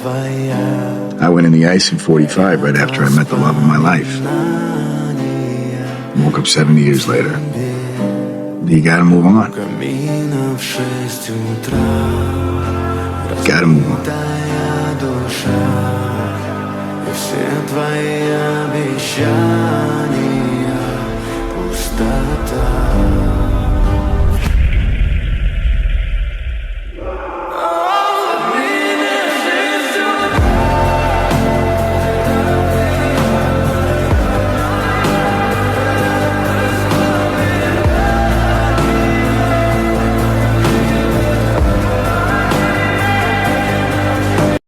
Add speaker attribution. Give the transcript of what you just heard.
Speaker 1: I went in the ice in 45 right after I met the love of my life. Woke up 70 years later. You gotta move on. Gotta move on.
Speaker 2: Все твои обещания пустота.